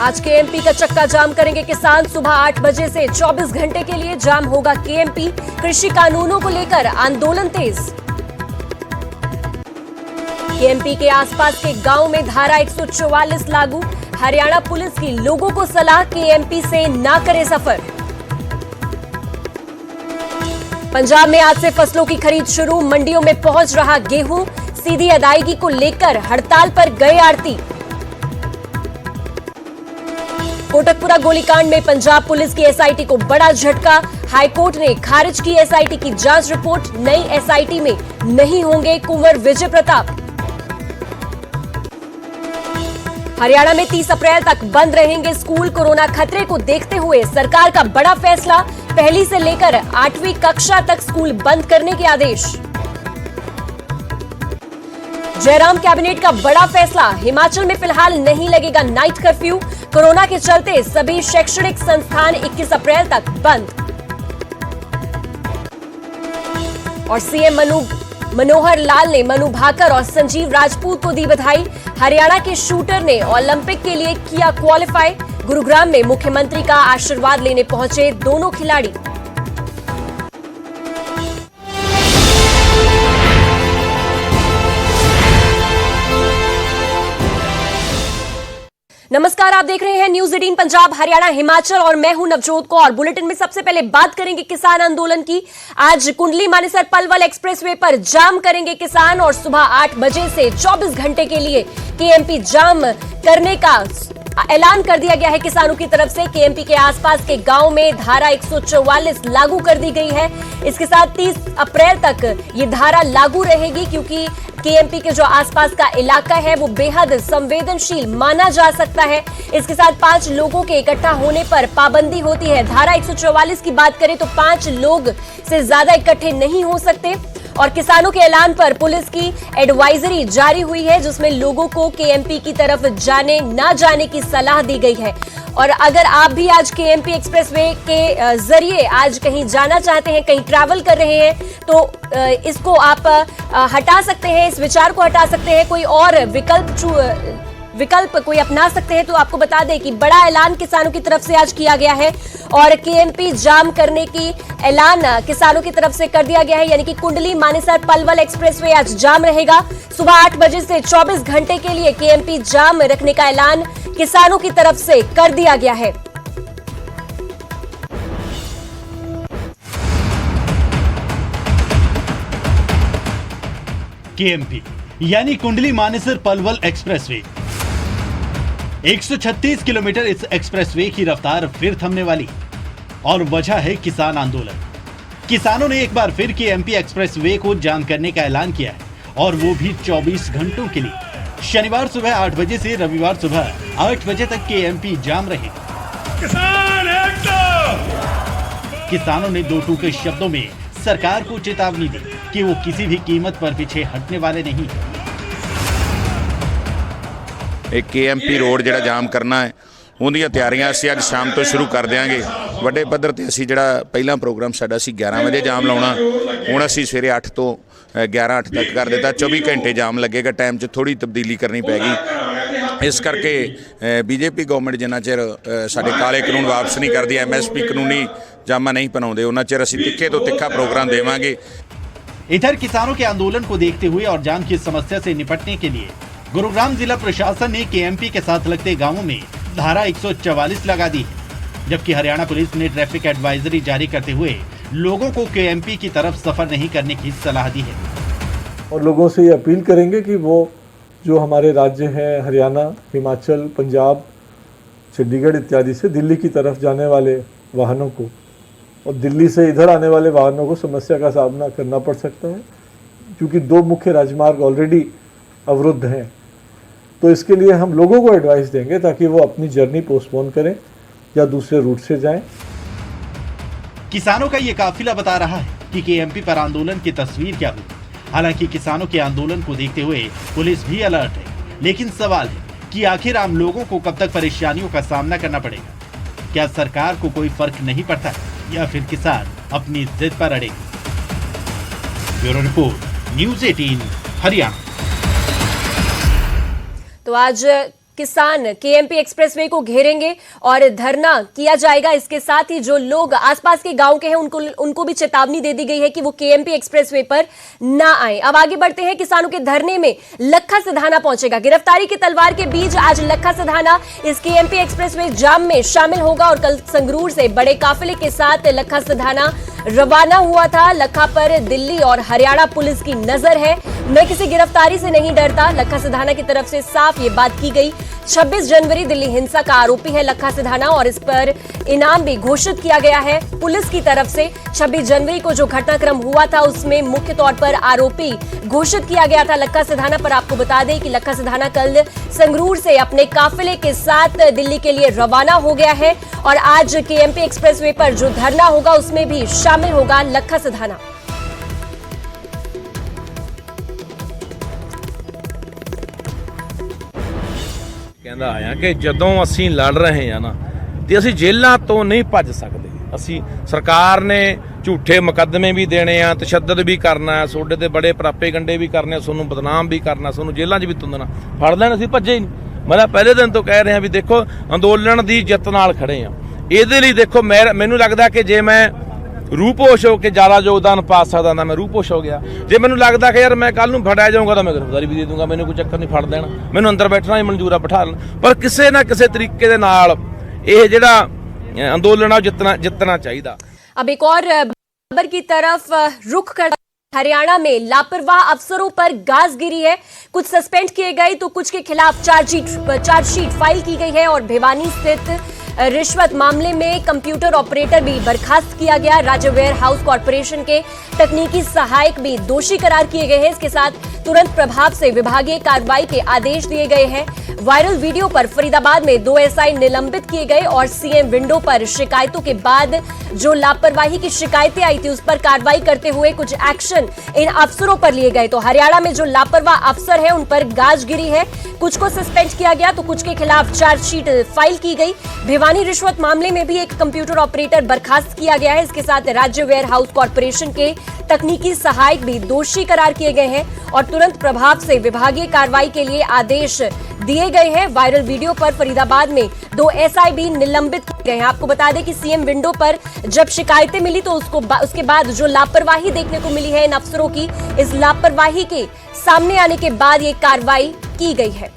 आज केएमपी का चक्का जाम करेंगे किसान। सुबह 8 बजे से 24 घंटे के लिए जाम होगा केएमपी। कृषि कानूनों को लेकर आंदोलन तेज। केएमपी के आसपास के गांव में धारा 144 लागू। हरियाणा पुलिस की लोगों को सलाह, केएमपी से ना करे सफर। पंजाब में आज से फसलों की खरीद शुरू। मंडियों में पहुंच रहा गेहूं। सीधी अदायगी को लेकर हड़ताल पर गए आढ़ती। कोटकपुरा गोलीकांड में पंजाब पुलिस की एसआईटी को बड़ा झटका। हाईकोर्ट ने खारिज की एसआईटी की जांच रिपोर्ट। नई एसआईटी में नहीं होंगे कुंवर विजय प्रताप। हरियाणा में 30 अप्रैल तक बंद रहेंगे स्कूल। कोरोना खतरे को देखते हुए सरकार का बड़ा फैसला। पहली से लेकर 8वीं कक्षा तक स्कूल बंद करने के आदेश। जयराम कैबिनेट का बड़ा फैसला। हिमाचल में फिलहाल नहीं लगेगा नाइट कर्फ्यू। कोरोना के चलते सभी शैक्षणिक संस्थान 21 अप्रैल तक बंद। और सीएम मनोहर लाल ने मनु भाकर और संजीव राजपूत को दी बधाई। हरियाणा के शूटर ने ओलंपिक के लिए किया क्वालिफाई। गुरुग्राम में मुख्यमंत्री का आशीर्वाद लेने पहुंचे दोनों खिलाड़ी। नमस्कार, आप देख रहे हैं न्यूज 18 पंजाब हरियाणा हिमाचल और मैं हूं नवजोत कौर। बुलेटिन में सबसे पहले बात करेंगे किसान आंदोलन की। आज कुंडली मानेसर पलवल एक्सप्रेसवे पर जाम करेंगे किसान और सुबह 8 बजे से 24 घंटे के लिए केएमपी जाम करने का ऐलान कर दिया गया है किसानों की तरफ से। केएमपी के आसपास के गांव में धारा 144 लागू कर दी गई है। इसके साथ 30 अप्रैल तक ये धारा लागू रहेगी क्योंकि केएमपी के जो आसपास का इलाका है वो बेहद संवेदनशील माना जा सकता है। इसके साथ 5 लोगों के इकट्ठा होने पर पाबंदी होती है। धारा 144 की बात करें तो 5 लोग से ज्यादा इकट्ठे नहीं हो सकते। और किसानों के ऐलान पर पुलिस की एडवाइजरी जारी हुई है जिसमें लोगों को केएमपी की तरफ जाने ना जाने की सलाह दी गई है। और अगर आप भी आज केएमपी एक्सप्रेसवे के जरिए आज कहीं जाना चाहते हैं, कहीं ट्रैवल कर रहे हैं तो इसको आप हटा सकते हैं, इस विचार को हटा सकते हैं, कोई और विकल्प कोई अपना सकते हैं। तो आपको बता दें कि बड़ा ऐलान किसानों की तरफ से आज किया गया है और केएमपी जाम करने की ऐलान किसानों की तरफ से कर दिया गया है। यानी कि कुंडली मानेसर पलवल एक्सप्रेसवे आज जाम रहेगा। सुबह 8 बजे से 24 घंटे के लिए केएमपी जाम रखने का ऐलान किसानों की तरफ से कर दिया गया है। केएमपी यानी कुंडली मानेसर पलवल एक्सप्रेसवे 136 किलोमीटर। इस एक्सप्रेसवे की रफ्तार फिर थमने वाली और वजह है किसान आंदोलन। किसानों ने एक बार फिर केएमपी एक्सप्रेसवे को जाम करने का ऐलान किया है और वो भी 24 घंटों के लिए। शनिवार सुबह 8 बजे से रविवार सुबह 8 बजे तक केएमपी जाम रहेगा। किसान एकता। किसानों ने 2 टूके शब्दों में सरकार को चेतावनी दी कि वो किसी भी कीमत पर पीछे हटने वाले नहीं। एक केएमपी रोड ਜਿਹੜਾ ਜਾਮ ਕਰਨਾ ਹੈ ਉਹਦੀਆਂ ਤਿਆਰੀਆਂ ਅਸੀਂ ਅੱਜ ਸ਼ਾਮ ਤੋਂ ਸ਼ੁਰੂ ਕਰ ਦਿਆਂਗੇ। ਵੱਡੇ ਪੱਧਰ ਤੇ ਅਸੀਂ ਜਿਹੜਾ ਪਹਿਲਾ ਪ੍ਰੋਗਰਾਮ ਸਾਡਾ ਸੀ 11 ਵਜੇ ਜਾਮ ਲਾਉਣਾ, ਹੁਣ ਅਸੀਂ ਸਵੇਰੇ 8 ਤੋਂ 11:08 ਤੱਕ ਕਰ ਦਿੱਤਾ। 24 ਘੰਟੇ ਜਾਮ ਲੱਗੇਗਾ। ਟਾਈਮ 'ਚ ਥੋੜੀ ਤਬਦੀਲੀ ਕਰਨੀ ਪੈਗੀ। ਇਸ ਕਰਕੇ ਬੀਜੇਪੀ ਗਵਰਨਮੈਂਟ ਜਿੰਨਾ ਚਿਰ ਸਾਡੇ ਕਾਲੇ ਕਾਨੂੰਨ ਵਾਪਸ ਨਹੀਂ ਕਰਦੀ, ਐਮਐਸਪੀ ਕਾਨੂੰਨੀ ਜਾਮਾ नहीं बनाते, ਉਹਨਾਂ ਚਿਰ ਅਸੀਂ ਤਿੱਖੇ ਤੋਂ ਤਿੱਖਾ प्रोग्राम देवांगे। इधर किसानों के आंदोलन को देखते हुए और जाम की समस्या से निपटने के लिए गुरुग्राम जिला प्रशासन ने केएमपी के साथ लगते गांवों में धारा 144 लगा दी है, जबकि हरियाणा पुलिस ने ट्रैफिक एडवाइजरी जारी करते हुए लोगों को केएमपी की तरफ सफर नहीं करने की सलाह दी है। और लोगों से ये अपील करेंगे कि वो जो हमारे राज्य हैं हरियाणा, हिमाचल, पंजाब, चंडीगढ़ इत्यादि से दिल्ली की तरफ जाने वाले वाहनों को और दिल्ली से इधर आने वाले वाहनों को समस्या का सामना करना पड़ सकता है क्योंकि 2 मुख्य राजमार्ग ऑलरेडी अवरुद्ध हैं। तो इसके लिए हम लोगों को एडवाइस देंगे ताकि वो अपनी जर्नी पोस्टपोन करें या दूसरे रूट से जाएं। किसानों का ये काफिला बता रहा है कि केएमपी पर आंदोलन की तस्वीर क्या हुई। हालांकि किसानों के आंदोलन को देखते हुए पुलिस भी अलर्ट है, लेकिन सवाल है कि आखिर आम लोगों को कब तक परेशानियों का सामना करना पड़ेगा। क्या सरकार को कोई फर्क नहीं पड़ता या फिर किसान अपनी जिद पर अड़ेंगे? Bureau report, news 18 Haryana. तो आज किसान केएमपी एक्सप्रेसवे को घेरेंगे और धरना किया जाएगा। इसके साथ ही जो लोग आसपास के गांव के हैं उनको भी चेतावनी दे दी गई है कि वो केएमपी एक्सप्रेसवे पर ना आए। अब आगे बढ़ते हैं। किसानों के धरने में लखा सिधाना पहुंचेगा। गिरफ्तारी की तलवार के बीच आज लखा सिधाना इस केएमपी एक्सप्रेसवे जाम में शामिल होगा और कल संगरूर से बड़े काफिले के साथ लखा सिधाना रवाना हुआ था। लखा पर दिल्ली और हरियाणा पुलिस की नजर है। मैं किसी गिरफ्तारी से नहीं डरता, लखा सिधाना की तरफ से साफ ये बात की गई। 26 जनवरी दिल्ली हिंसा का आरोपी है लखा सिधाना और इस पर इनाम भी घोषित किया गया है पुलिस की तरफ से। 26 जनवरी को जो घटनाक्रम हुआ था उसमें मुख्य तौर पर आरोपी घोषित किया गया था लखा सिधाना पर। आपको बता दें कि लखा सिधाना कल संगरूर से अपने काफिले के साथ दिल्ली के लिए रवाना हो गया है और आज केएमपी एक्सप्रेसवे पर जो धरना होगा उसमें भी शामिल होगा लखा सिधाना। ਕਹਿੰਦਾ ਆਇਆ ਕਿ ਜਦੋਂ ਅਸੀਂ ਲੜ ਰਹੇ ਆ ਨਾ ਤੇ ਅਸੀਂ ਜੇਲ੍ਹਾਂ ਤੋਂ ਨਹੀਂ ਭੱਜ ਸਕਦੇ। ਅਸੀਂ ਸਰਕਾਰ ਨੇ ਝੂਠੇ ਮੁਕੱਦਮੇ ਵੀ ਦੇਣੇ ਆ, ਤਸ਼ੱਦਦ ਵੀ ਕਰਨਾ, ਤੁਹਾਡੇ ਤੇ ਬੜੇ ਪ੍ਰਾਪੇ ਗੰਡੇ ਵੀ ਕਰਨੇ, ਤੁਹਾਨੂੰ ਬਦਨਾਮ ਵੀ ਕਰਨਾ, ਤੁਹਾਨੂੰ ਜੇਲ੍ਹਾਂ 'ਚ ਵੀ ਤੁੰਦਣਾ, ਫੜ ਲੈਣ। ਅਸੀਂ ਭੱਜੇ ਹੀ ਨਹੀਂ। ਮੈਂ ਪਹਿਲੇ ਦਿਨ ਤੋਂ ਕਹਿ ਰਿਹਾ ਵੀ ਦੇਖੋ ਅੰਦੋਲਨ ਦੀ ਜਿੱਤ ਨਾਲ ਖੜੇ ਆ। ਇਹਦੇ ਲਈ ਦੇਖੋ ਮੈਨੂੰ ਲੱਗਦਾ ਕਿ ਜੇ ਮੈਂ रूपोश हो के ज़्यादा योगदान पा सकता था, मैं रूपोश हो गया। जे मैनू लगता कि यार मैं कल नूं फड़ाया जाऊँगा तो मैं गिरफ्तारी भी दे दूँगा, मैनू कोई चक्कर नहीं, फड़ देना, मैनू अंदर बैठना ही मंजूर है, बिठा लेना। पर किसी ना किसी तरीके दे नाल ये जिहड़ा अंदोलन आ जितना चाहिए। अब एक और खबर की तरफ रुख कर हरियाणा में लापरवाह अफसरों पर गाज गिरी है। कुछ सस्पेंड किए गए तो कुछ के खिलाफ चार्जशीट फाइल की गई है और भिवानी स्थित रिश्वत मामले में कंप्यूटर ऑपरेटर भी बर्खास्त किया गया। राज्य वेयर हाउस कॉर्पोरेशन के तकनीकी सहायक भी दोषी करार किए गए हैं। इसके साथ तुरंत प्रभाव से विभागीय कार्रवाई के आदेश दिए गए हैं। वायरल वीडियो पर फरीदाबाद में 2 एसआई निलंबित किए गए और सीएम विंडो पर शिकायतों के बाद जो लापरवाही की शिकायतें आई थी उस पर कार्रवाई करते हुए कुछ एक्शन इन अफसरों पर लिए गए। तो हरियाणा में जो लापरवाह अफसर है उन पर गाज गिरी है। कुछ को सस्पेंड किया गया तो कुछ के खिलाफ चार्जशीट फाइल की गई। भिवानी रिश्वत मामले में भी एक कंप्यूटर ऑपरेटर बर्खास्त किया गया है। इसके साथ राज्य वेयर हाउस कॉर्पोरेशन के तकनीकी सहायक भी दोषी करार किए गए हैं और तुरंत प्रभाव से विभागीय कार्रवाई के लिए आदेश दिए गए हैं। वायरल वीडियो पर फरीदाबाद में 2 एसआई भी निलंबित किए गए हैं। आपको बता दें कि सीएम विंडो पर जब शिकायतें मिली तो उसके बाद जो लापरवाही देखने को मिली है इन अफसरों की, इस लापरवाही के सामने आने के बाद ये कार्रवाई की गई है।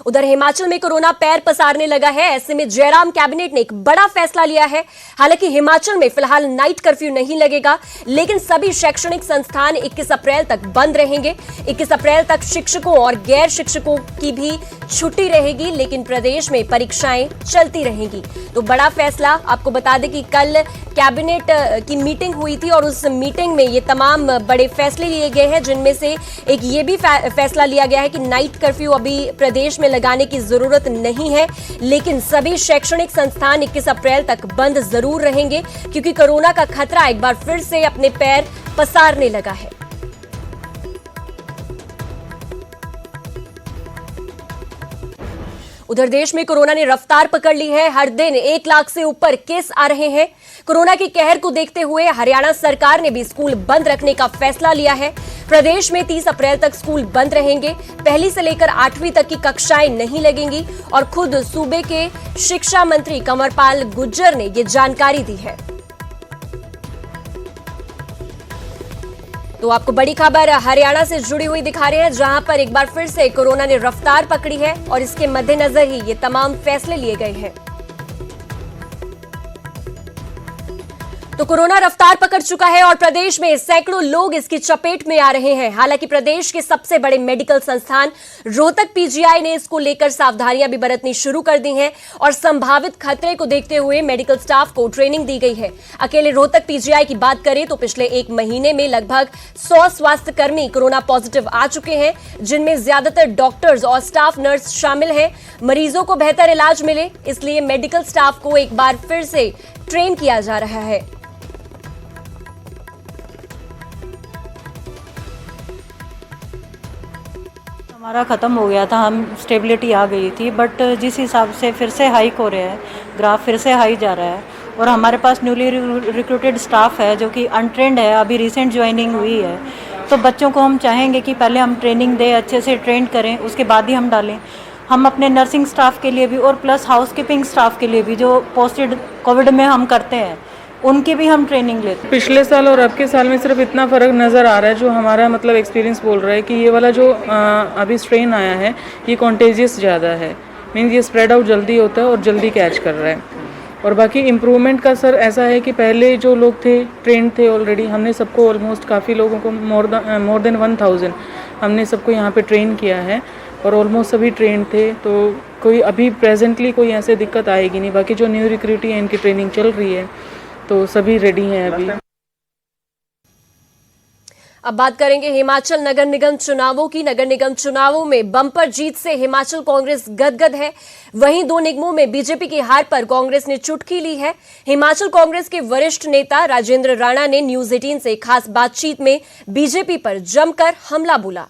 उधर हिमाचल में कोरोना पैर पसारने लगा है। ऐसे में जयराम कैबिनेट ने एक बड़ा फैसला लिया है। हालांकि हिमाचल में फिलहाल नाइट कर्फ्यू नहीं लगेगा, लेकिन सभी शैक्षणिक संस्थान 21 अप्रैल तक बंद रहेंगे। 21 अप्रैल तक शिक्षकों और गैर शिक्षकों की भी छुट्टी रहेगी, लेकिन प्रदेश में परीक्षाएं चलती रहेंगी। तो बड़ा फैसला, आपको बता दें कि कल कैबिनेट की मीटिंग हुई थी और उस मीटिंग में ये तमाम बड़े फैसले लिए गए हैं, जिनमें से एक ये भी फैसला लिया गया है कि नाइट कर्फ्यू अभी प्रदेश में लगाने की जरूरत नहीं है, लेकिन सभी शैक्षणिक संस्थान 21 अप्रैल तक बंद जरूर रहेंगे, क्योंकि कोरोना का खतरा एक बार फिर से अपने पैर पसारने लगा है। उधर देश में कोरोना ने रफ्तार पकड़ ली है। हर दिन 1 लाख से ऊपर केस आ रहे हैं। कोरोना के कहर को देखते हुए हरियाणा सरकार ने भी स्कूल बंद रखने का फैसला लिया है। प्रदेश में 30 अप्रैल तक स्कूल बंद रहेंगे। 1 से लेकर 8वीं तक की कक्षाएं नहीं लगेंगी और खुद सूबे के शिक्षा मंत्री कंवरपाल गुर्जर ने ये जानकारी दी है। तो आपको बड़ी खबर हरियाणा से जुड़ी हुई दिखा रहे हैं, जहां पर एक बार फिर से कोरोना ने रफ्तार पकड़ी है और इसके मद्देनजर ही ये तमाम फैसले लिए गए हैं। तो कोरोना रफ्तार पकड़ चुका है और प्रदेश में सैकड़ों लोग इसकी चपेट में आ रहे हैं। हालांकि प्रदेश के सबसे बड़े मेडिकल संस्थान रोहतक पीजीआई ने इसको लेकर सावधानियां भी बरतनी शुरू कर दी हैं और संभावित खतरे को देखते हुए मेडिकल स्टाफ को ट्रेनिंग दी गई है। अकेले रोहतक पीजीआई की बात करें तो पिछले 1 महीने में लगभग 100 स्वास्थ्यकर्मी कोरोना पॉजिटिव आ चुके हैं, जिनमें ज्यादातर डॉक्टर्स और स्टाफ नर्स शामिल हैं। मरीजों को बेहतर इलाज मिले, इसलिए मेडिकल स्टाफ को एक बार फिर से ट्रेन किया जा रहा है। हमारा ख़त्म हो गया था, हम स्टेबिलिटी आ गई थी, बट जिस हिसाब से फिर से हाइक हो रहा है, ग्राफ फिर से हाई जा रहा है और हमारे पास न्यूली रिक्रूटेड स्टाफ है जो कि अनट्रेंड है, अभी रिसेंट ज्वाइनिंग हुई है। तो बच्चों को हम चाहेंगे कि पहले हम ट्रेनिंग दें, अच्छे से ट्रेन करें, उसके बाद ही हम डालें। हम अपने नर्सिंग स्टाफ के लिए भी और प्लस हाउसकीपिंग स्टाफ के लिए भी जो पोस्टेड कोविड में हम करते हैं उनकी भी हम ट्रेनिंग लेते हैं। पिछले साल और अब के साल में सिर्फ इतना फ़र्क नज़र आ रहा है, जो हमारा मतलब एक्सपीरियंस बोल रहा है कि ये वाला जो अभी स्ट्रेन आया है ये कॉन्टेजियस ज़्यादा है, मीन्स ये स्प्रेड आउट जल्दी होता है और जल्दी कैच कर रहा है। और बाकी इम्प्रूवमेंट का सर ऐसा है कि पहले जो लोग थे ट्रेंड थे ऑलरेडी, हमने सबको ऑलमोस्ट काफ़ी लोगों को मोर देन 1000 हमने सबको यहाँ पे ट्रेन किया है और ऑलमोस्ट सभी ट्रेंड थे। तो कोई अभी प्रेजेंटली कोई ऐसे दिक्कत आएगी नहीं। बाकी जो न्यू रिक्रूटी है इनकी ट्रेनिंग चल रही है तो सभी रेडी हैं अभी। अब बात करेंगे हिमाचल नगर निगम चुनावों की। नगर निगम चुनावों में बम्पर जीत से हिमाचल कांग्रेस गदगद है। वहीं दो निगमों में बीजेपी की हार पर कांग्रेस ने चुटकी ली है। हिमाचल कांग्रेस के वरिष्ठ नेता राजेंद्र राणा ने न्यूज 18 से खास बातचीत में बीजेपी पर जमकर हमला बोला।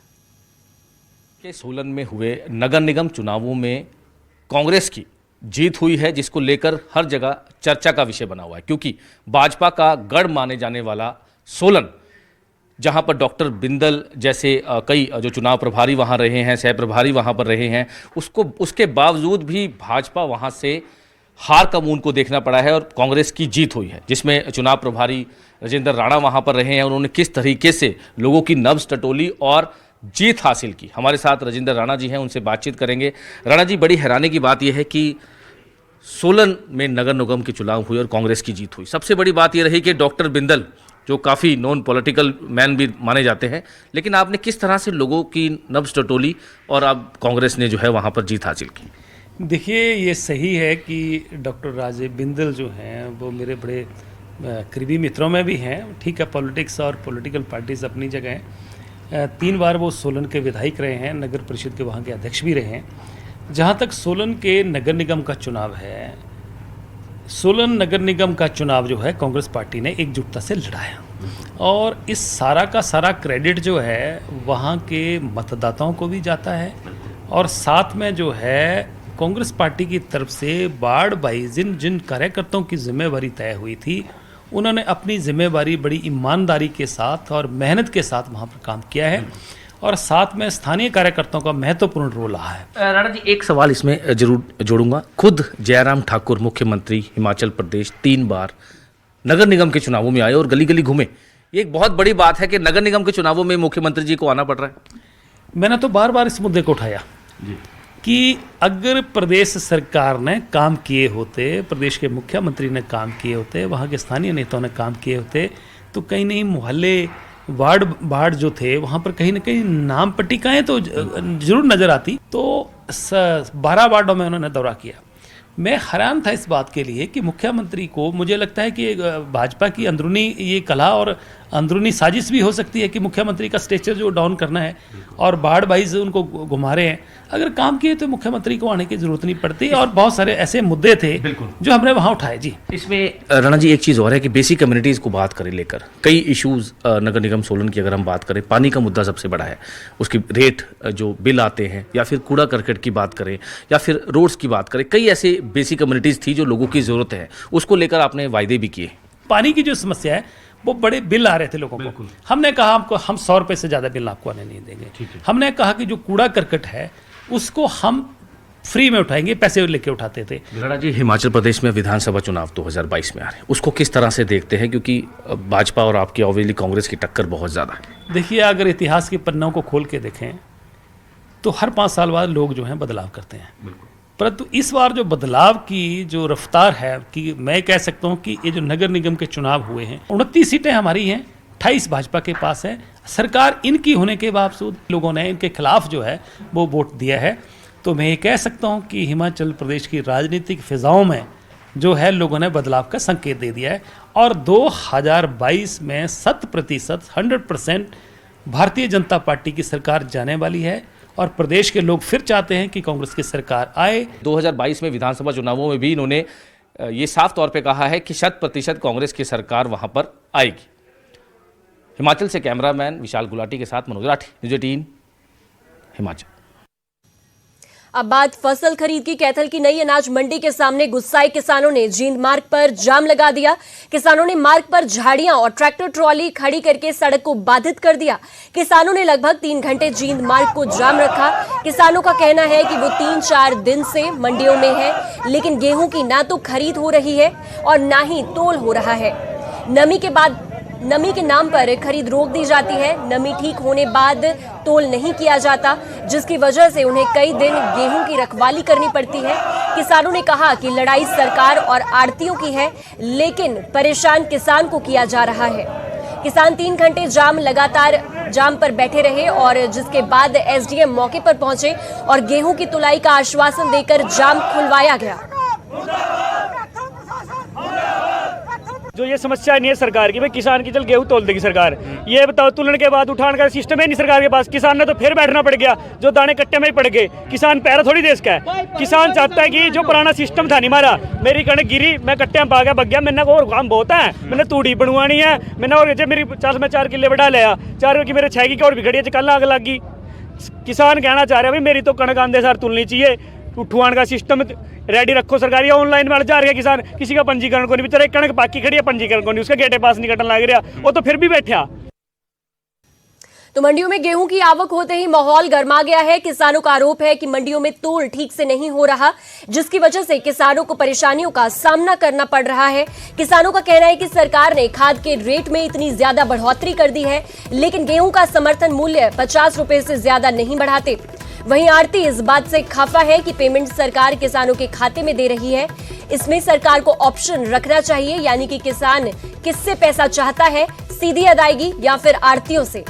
सोलन में हुए नगर निगम चुनावों में कांग्रेस की जीत हुई है, जिसको लेकर हर जगह चर्चा का विषय बना हुआ है, क्योंकि भाजपा का गढ़ माने जाने वाला सोलन, जहां पर डॉक्टर बिंदल जैसे कई जो चुनाव प्रभारी वहां रहे हैं, सह प्रभारी वहां पर रहे हैं, उसके बावजूद भी भाजपा वहां से हार का मुंह को देखना पड़ा है और कांग्रेस की जीत हुई है, जिसमें चुनाव प्रभारी राजेंद्र राणा वहां पर रहे हैं। उन्होंने किस तरीके से लोगों की नब्ज टटोली और जीत हासिल की। हमारे साथ राजेंद्र राणा जी हैं, उनसे बातचीत करेंगे। राणा जी, बड़ी हैरानी की बात यह है कि सोलन में नगर निगम के चुनाव हुए और कांग्रेस की जीत हुई। सबसे बड़ी बात यह रही कि डॉक्टर बिंदल, जो काफ़ी नॉन पॉलिटिकल मैन भी माने जाते हैं, लेकिन आपने किस तरह से लोगों की नब्ज टटोली और अब कांग्रेस ने जो है वहाँ पर जीत हासिल की? देखिए, ये सही है कि डॉक्टर राजे बिंदल जो हैं वो मेरे बड़े करीबी मित्रों में भी हैं। ठीक है, पॉलिटिक्स और पॉलिटिकल पार्टीज अपनी जगह हैं। 3 बार वो सोलन के विधायक रहे हैं, नगर परिषद के वहाँ के अध्यक्ष भी रहे हैं। जहाँ तक सोलन के नगर निगम का चुनाव है, सोलन नगर निगम का चुनाव जो है कांग्रेस पार्टी ने एकजुटता से लड़ाया और इस सारा का सारा क्रेडिट जो है वहाँ के मतदाताओं को भी जाता है और साथ में जो है कांग्रेस पार्टी की तरफ से वार्ड वाइज जिन कार्यकर्ताओं की जिम्मेवारी तय हुई थी, उन्होंने अपनी जिम्मेवारी बड़ी ईमानदारी के साथ और मेहनत के साथ वहाँ पर काम किया है और साथ में स्थानीय कार्यकर्ताओं का महत्वपूर्ण रोल रहा है। राणा जी, एक सवाल इसमें जरूर जोड़ूंगा। खुद जयराम ठाकुर मुख्यमंत्री हिमाचल प्रदेश 3 बार नगर निगम के चुनावों में आए और गली गली घूमे। ये एक बहुत बड़ी बात है कि नगर निगम के चुनावों में मुख्यमंत्री जी को आना पड़ रहा है। मैंने तो बार बार इस मुद्दे को उठाया कि अगर प्रदेश सरकार ने काम किए होते, प्रदेश के मुख्यमंत्री ने काम किए होते, वहाँ के स्थानीय नेताओं ने काम किए होते, तो कहीं नहीं मोहल्ले वार्ड जो थे वहाँ पर कहीं ना कहीं नाम पट्टिकाएँ तो जरूर नज़र आती। तो 12 वार्डों में उन्होंने दौरा किया। मैं हैरान था इस बात के लिए कि मुख्यमंत्री को, मुझे लगता है कि भाजपा की अंदरूनी ये कला और अंदरूनी साजिश भी हो सकती है कि मुख्यमंत्री का स्टेचर जो डाउन करना है और वार्ड वाइज उनको घुमा रहे हैं। अगर काम किए तो मुख्यमंत्री को आने की जरूरत नहीं पड़ती और बहुत सारे ऐसे मुद्दे थे जो हमने वहाँ उठाए। जी, इसमें राणा जी एक चीज़ और है कि बेसिक कम्युनिटीज़ को बात करें लेकर कई इश्यूज नगर निगम सोलन की अगर हम बात करें, पानी का मुद्दा सबसे बड़ा है, उसकी रेट जो बिल आते हैं, या फिर कूड़ा करकट की बात करें, या फिर रोड्स की बात करें, कई ऐसे बेसिक कम्युनिटीज़ थी जो लोगों की ज़रूरत है, उसको लेकर आपने वायदे भी किए। पानी की जो समस्या है वो बड़े बिल आ रहे थे लोगों को। हमने कहा आपको हम 100 रुपये से ज़्यादा बिल आपको आने नहीं देंगे। हमने कहा कि जो कूड़ा करकट है उसको हम फ्री में उठाएंगे, पैसे लेके उठाते थे। राणा जी, हिमाचल प्रदेश में विधानसभा चुनाव 2022 में आ रहे हैं, उसको किस तरह से देखते हैं, क्योंकि भाजपा और आपकी ऑब्वियसली कांग्रेस की टक्कर बहुत ज़्यादा है? देखिए, अगर इतिहास के पन्नों को खोल के देखें तो हर 5 साल बाद लोग जो हैं बदलाव करते हैं, परंतु इस बार जो बदलाव की जो रफ्तार है कि मैं कह सकता हूं कि ये जो नगर निगम के चुनाव हुए हैं, 29 सीटें हमारी हैं, 28 भाजपा के पास है। सरकार इनकी होने के बावजूद लोगों ने इनके खिलाफ जो है वो वोट दिया है। तो मैं ये कह सकता हूं कि हिमाचल प्रदेश की राजनीतिक फिजाओं में जो है लोगों ने बदलाव का संकेत दे दिया है और 2022 में 100% 100% भारतीय जनता पार्टी की सरकार जाने वाली है और प्रदेश के लोग फिर चाहते हैं कि कांग्रेस की सरकार आए। 2022 में विधानसभा चुनावों में भी इन्होंने ये साफ तौर पे कहा है कि 100% कांग्रेस की सरकार वहां पर आएगी। हिमाचल से कैमरामैन विशाल गुलाटी के साथ मनोज राठी, न्यूज़ 18 हिमाचल। अब बात फसल खरीद की। कैथल की नई अनाज मंडी के सामने गुस्साए किसानों ने जींद मार्ग पर जाम लगा दिया। किसानों ने मार्ग पर झाड़ियां और ट्रैक्टर ट्रॉली खड़ी करके सड़क को बाधित कर दिया। किसानों ने लगभग 3 घंटे जींद मार्ग को जाम रखा। किसानों का कहना है कि वो 3-4 दिन से मंडियों में है, लेकिन गेहूं की ना तो खरीद हो रही है और ना ही तोल हो रहा है। नमी के नाम पर खरीद रोक दी जाती है। नमी ठीक होने बाद तोल नहीं किया जाता, जिसकी वजह से उन्हें कई दिन गेहूं की रखवाली करनी पड़ती है। किसानों ने कहा कि लड़ाई सरकार और आड़तियों की है, लेकिन परेशान किसान को किया जा रहा है। किसान 3 घंटे लगातार जाम पर बैठे रहे और जिसके बाद एसडीएम मौके पर पहुंचे और गेहूं की तुलाई का आश्वासन देकर जाम खुलवाया गया। जो ये समस्या नहीं है सरकार की, भाई किसान की चल गेहूं तोल देगी सरकार, ये बताओ तुलन के बाद उठान का सिस्टम है नहीं सरकार के पास। किसान ने तो फिर बैठना पड़ गया, जो दाने कट्टे में ही पड़ गए। किसान पैरा थोड़ी देश का है। किसान चाहता है कि जो पुराना सिस्टम था नहीं मारा, मेरी कणक गिरी, मैं कट्टे में भागा बग गया, मैंने और काम बहुत है, मैंने तूड़ी बनवानी है, मैंने और मेरी 4 किले बढ़ा लिया, 4 की मेरे 6 की और भी खड़ी है, कल आग लग गई। किसान कहना चाह रहे हैं भाई मेरी तो कणक आंधे सार तुलनी चाहिए, उठवान का सिस्टम रेडी रखो सरकार। या ऑनलाइन में जा रही है किसान, किसी का पंजीकरण को नहीं, बेचारा एक कणक बाकी खड़ी है, पंजीकरण को नहीं, उसका गेटे पास नहीं कटन लग रहा, वो तो फिर भी बैठा। तो मंडियों में गेहूं की आवक होते ही माहौल गर्मा गया है। किसानों का आरोप है कि मंडियों में तोल ठीक से नहीं हो रहा, जिसकी वजह से किसानों को परेशानियों का सामना करना पड़ रहा है। किसानों का कहना है कि सरकार ने खाद के रेट में इतनी ज्यादा बढ़ोतरी कर दी है, लेकिन गेहूं का समर्थन मूल्य 50 रुपए से ज्यादा नहीं बढ़ाते। वहीं आड़ती इस बात से खफा है कि पेमेंट सरकार किसानों के खाते में दे रही है। इसमें सरकार को ऑप्शन रखना चाहिए, यानी कि किसान किससे पैसा चाहता है, सीधी अदायगी या फिर आड़तियों से।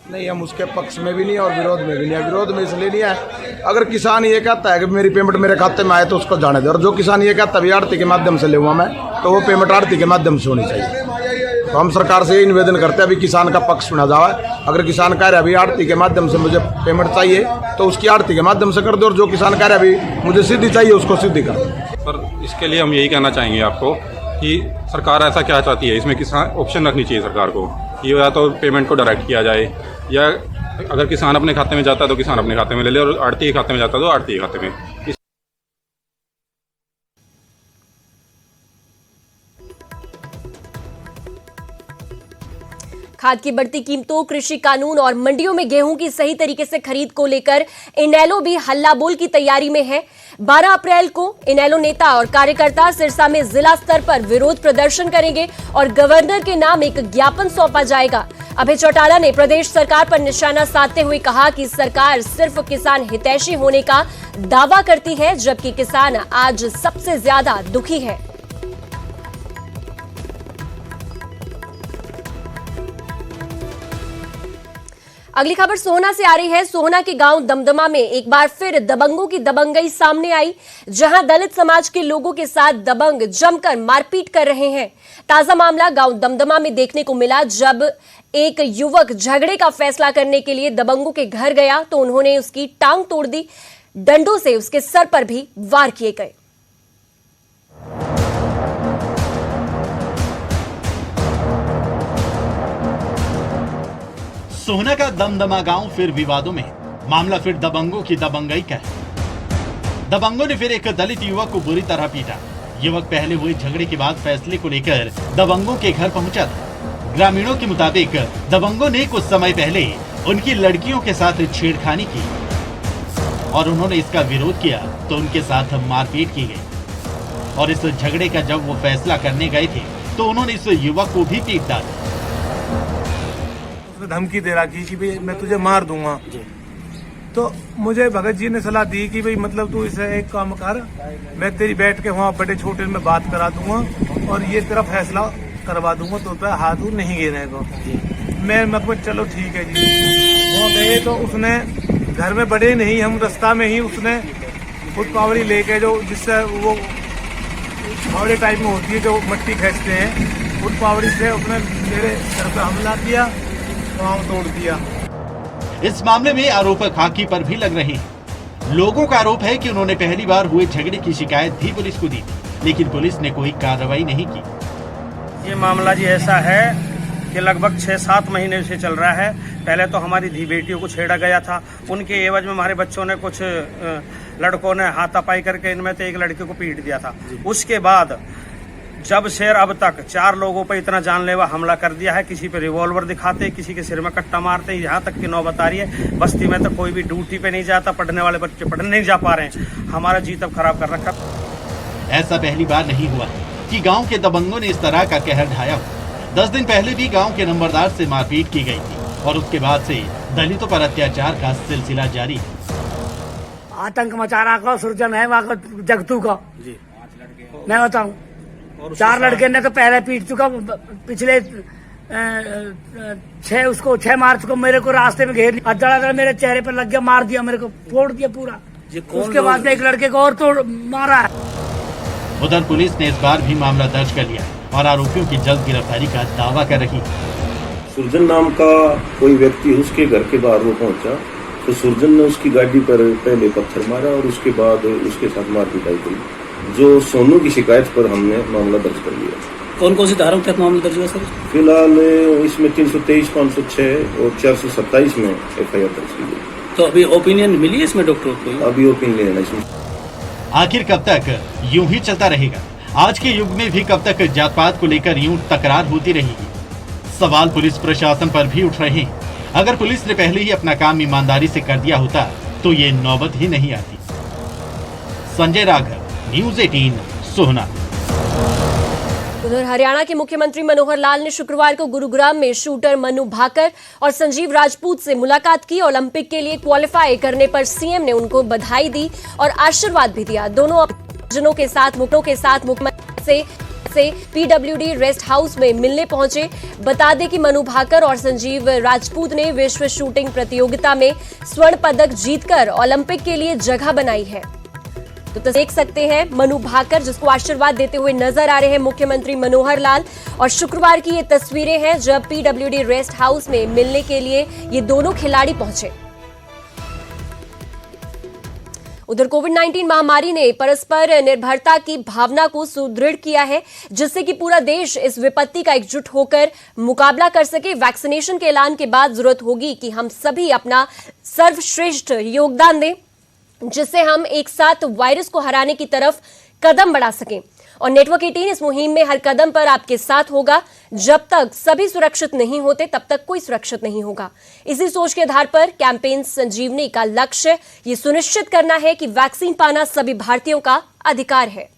नहीं, हम उसके पक्ष में भी नहीं और विरोध में भी नहीं है। विरोध में इसलिए नहीं है, अगर किसान ये कहता है कि मेरी पेमेंट मेरे खाते में आए तो उसको जाने दे, और जो किसान ये कहता है आड़ती के माध्यम से लूँगा मैं, तो वो पेमेंट आड़ती के माध्यम से होनी चाहिए। तो हम सरकार से ये निवेदन करते हैं अभी किसान का पक्ष सुना जाए। अगर किसान कह रहा है अभी आड़ती के माध्यम से मुझे पेमेंट चाहिए तो उसकी आड़ती के माध्यम से कर दो, और जो किसान कह रहा है अभी मुझे सीधी चाहिए उसको सीधी कर दो। पर इसके लिए हम यही कहना चाहेंगे आपको कि सरकार ऐसा क्या चाहती है, इसमें किसान ऑप्शन रखनी चाहिए सरकार को, ये या तो पेमेंट को डायरेक्ट किया जाए, या अगर किसान अपने खाते में जाता है तो किसान अपने खाते में ले ले, और आड़ती के खाते में जाता है तो आड़ती के खाते में। खाद की बढ़ती कीमतों, कृषि कानून और मंडियों में गेहूं की सही तरीके से खरीद को लेकर इनेलो भी हल्ला बोल की तैयारी में है। 12 अप्रैल को इनेलो नेता और कार्यकर्ता सिरसा में जिला स्तर पर विरोध प्रदर्शन करेंगे और गवर्नर के नाम एक ज्ञापन सौंपा जाएगा। अभय चौटाला ने प्रदेश सरकार पर निशाना साधते हुए कहा कि सरकार सिर्फ किसान हितैषी होने का दावा करती है, जबकि किसान आज सबसे ज्यादा दुखी है। अगली खबर सोहना से आ रही है। सोहना के गांव दमदमा में एक बार फिर दबंगों की दबंगई सामने आई, जहां दलित समाज के लोगों के साथ दबंग जमकर मारपीट कर रहे हैं। ताजा मामला गांव दमदमा में देखने को मिला, जब एक युवक झगड़े का फैसला करने के लिए दबंगों के घर गया तो उन्होंने उसकी टांग तोड़ दी। डंडों से उसके सर पर भी वार किए गए। सोहना का दमदमा गांव फिर विवादों में, मामला फिर दबंगों की दबंगई का है। दबंगों ने फिर एक दलित युवक को बुरी तरह पीटा। युवक पहले हुए झगड़े के बाद फैसले को लेकर दबंगों के घर पहुंचा था। ग्रामीणों के मुताबिक दबंगों ने कुछ समय पहले उनकी लड़कियों के साथ छेड़खानी की और उन्होंने इसका विरोध किया तो उनके साथ मारपीट की गई। और इस झगड़े का जब वो फैसला करने गए थे तो उन्होंने इस युवक को भी पीट डाला। धमकी दे रहा कि भाई मैं तुझे मार दूंगा। तो मुझे भगत जी ने सलाह दी कि भाई मतलब तू इसे एक काम कर, मैं तेरी बैठ के वहाँ बड़े छोटे में बात करा दूंगा और ये तेरा फैसला करवा दूंगा, तो पे हाथ नहीं गिरे को। मैं मतलब चलो ठीक है जी। वो गए तो उसने घर में बड़े नहीं, हम रास्ता में ही उसने खुद पावड़ी लेके, जो जिससे वो पावड़ी टाइप में होती है जो मट्टी खींचते हैं, खुद पावड़ी से उसने मेरे सर पे हमला किया, पाँव तोड़ दिया। इस मामले में आरोप खाकी पर भी लग रहे हैं। लोगों का आरोप है कि उन्होंने पहली बार हुए झगड़े की शिकायत भी पुलिस को दी, लेकिन पुलिस ने कोई कार्रवाई नहीं की। ये मामला जी ऐसा है कि लगभग 6-7 महीने से चल रहा है। पहले तो हमारी धी बेटियों को छेड़ा गया था, उनके एवज में हमारे बच्चों ने कुछ लड़कों ने हाथापाई करके इनमें से एक लड़के को पीट दिया था। उसके बाद जब से अब तक 4 लोगों पर इतना जानलेवा हमला कर दिया है, किसी पे रिवॉल्वर दिखाते, किसी के सिर में कट्टा मारते, यहाँ तक की नौबत आ रही है। बस्ती में तो कोई भी ड्यूटी पे नहीं जाता, पढ़ने वाले बच्चे पढ़ने नहीं जा पा रहे हैं। हमारा जी तब खराब कर रखा। ऐसा पहली बार नहीं हुआ कि गांव के दबंगों ने इस तरह का कहर ढाया हो। 10 दिन पहले भी गांव के नंबरदार से मारपीट की गई थी और उसके बाद से दलितों पर अत्याचार का सिलसिला जारी है। आतंक मचा रहा का सुरजन है वहाँ का जगतू का जी, मैं बताऊं 4 लड़के ने तो पहले पीट चुका, पिछले 6 मार्च को मेरे को रास्ते में घेर लिया, दड़ा मेरे चेहरे पर लग गया, मार दिया, मेरे को फोड़ दिया पूरा। उसके बाद में एक लड़के को और तोड़ मारा है। उधर पुलिस ने इस बार भी मामला दर्ज कर लिया और आरोपियों की जल्द गिरफ्तारी का दावा कर रही है। सुरजन नाम का कोई व्यक्ति उसके घर के बाहर वो पहुंचा, तो सुरजन ने उसकी गाड़ी पर पहले पत्थर मारा और उसके बाद उसके साथ मारपीटाई करी। जो सोनू की शिकायत पर हमने मामला दर्ज कर लिया। कौन कौन सी धाराओं के तहत मामला दर्ज हुआ सर? फिलहाल इसमें 323, 506 और 427 में FIR दर्ज की गई। तो अभी ओपिनियन मिली है इसमें डॉक्टर को? अभी ओपिनियन है इसमें। आखिर कब तक यूं ही चलता रहेगा? आज के युग में भी कब तक जात पात को लेकर यूं तकरार होती रहेगी? सवाल पुलिस प्रशासन पर भी उठ रहे हैं। अगर पुलिस ने पहले ही अपना काम ईमानदारी से कर दिया होता तो ये नौबत ही नहीं आती। संजय राघव, न्यूज़ 18 सोहना। उधर हरियाणा के मुख्यमंत्री मनोहर लाल ने शुक्रवार को गुरुग्राम में शूटर मनु भाकर और संजीव राजपूत से मुलाकात की। ओलंपिक के लिए क्वालिफाई करने पर सीएम ने उनको बधाई दी और आशीर्वाद भी दिया। दोनों जनों के साथ मुख्यमंत्री से पीडब्ल्यूडी रेस्ट हाउस में मिलने पहुंचे। बता दें कि मनु भाकर और संजीव राजपूत ने विश्व शूटिंग प्रतियोगिता में स्वर्ण पदक जीतकर ओलंपिक के लिए जगह बनाई है। तो देख सकते हैं मनु भाकर जिसको आशीर्वाद देते हुए नजर आ रहे हैं मुख्यमंत्री मनोहर लाल। और शुक्रवार की ये तस्वीरें हैं जब पीडब्ल्यूडी रेस्ट हाउस में मिलने के लिए ये दोनों खिलाड़ी पहुंचे। उधर कोविड-19 महामारी ने परस्पर निर्भरता की भावना को सुदृढ़ किया है, जिससे कि पूरा देश इस विपत्ति का एकजुट होकर मुकाबला कर सके। वैक्सीनेशन के ऐलान के बाद जरूरत होगी कि हम सभी अपना सर्वश्रेष्ठ योगदान दें, जिससे हम एक साथ वायरस को हराने की तरफ कदम बढ़ा सकें। और नेटवर्क 18 इस मुहिम में हर कदम पर आपके साथ होगा। जब तक सभी सुरक्षित नहीं होते तब तक कोई सुरक्षित नहीं होगा। इसी सोच के आधार पर कैंपेन संजीवनी का लक्ष्य ये सुनिश्चित करना है कि वैक्सीन पाना सभी भारतीयों का अधिकार है।